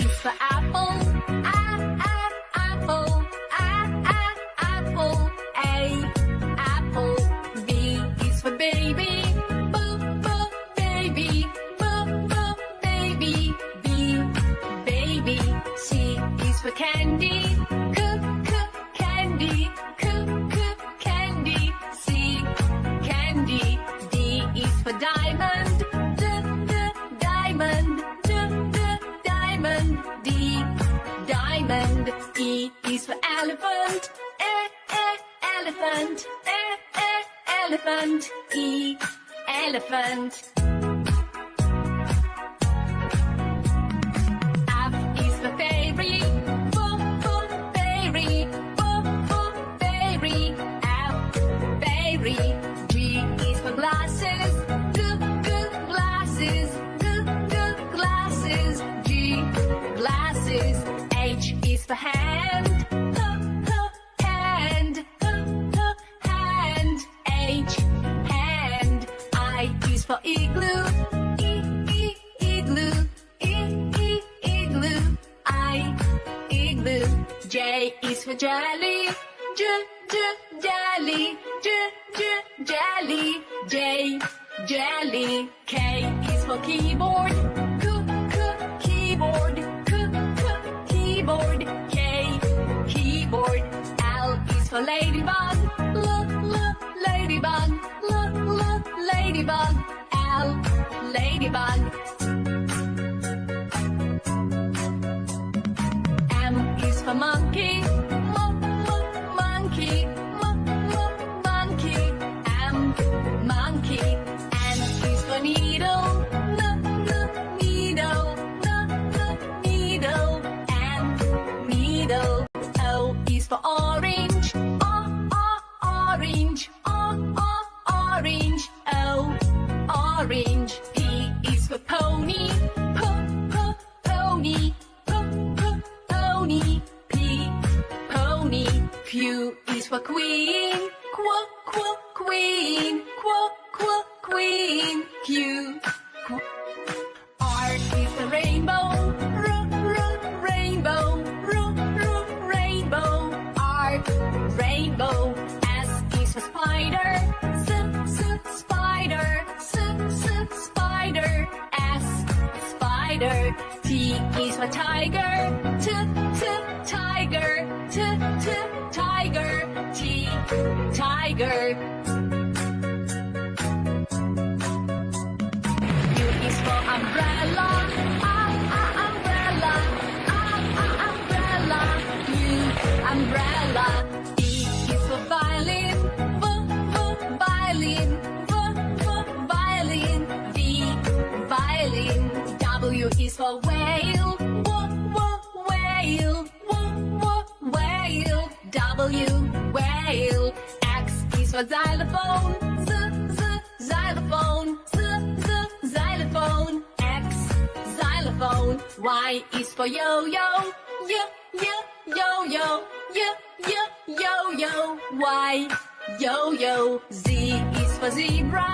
is for apple. Apple. Apple. Apple. B is for baby. Baby. Baby. Baby. C is for candy. Candy. Candy. C, candy. D is for diamond. Diamond. Diamond. D, diamond. E is for elephant. Elephant. Elephant. E, elephant. F is for fairy. Fairy. Fairy. F, fairy. G is for glasses. Glasses. Glasses. G, glasses. H is for hand. Hand. Hand. H, hand. I is for igloo. Igloo. Igloo. I, igloo. J is for jelly. Jelly. Jelly. J, jelly. K is for keyboard. Keyboard. Keyboard. K, keyboard. L is for ladybug. Ladybug. Ladybug. L, ladybug. M is for monkey. Monkey. Monkey. M, monkey. N is for needle. Needle. Needle. N, needle. O is for orange. Orange. Orange. O, orange. P is for pony. Pony. Pony. P, pony. Q is for queen. Queen. Queen. Q. R is for rainbow. Rainbow. Rainbow. R, rainbow. S is for spider. Spider. Spider. S, spider. T is for tiger. Tiger. Tiger. T, tiger. U is for umbrella. Umbrella. Umbrella. U, umbrella. V is for violin. Violin. Violin. V, violin. W is for whale. Whale. Whale. W, whale. X is for xylophone. Xylophone. Xylophone. X, xylophone. Y is for yo-yo. Yo-yo. Yo-yo. Y, yo-yo. Z is for zebra.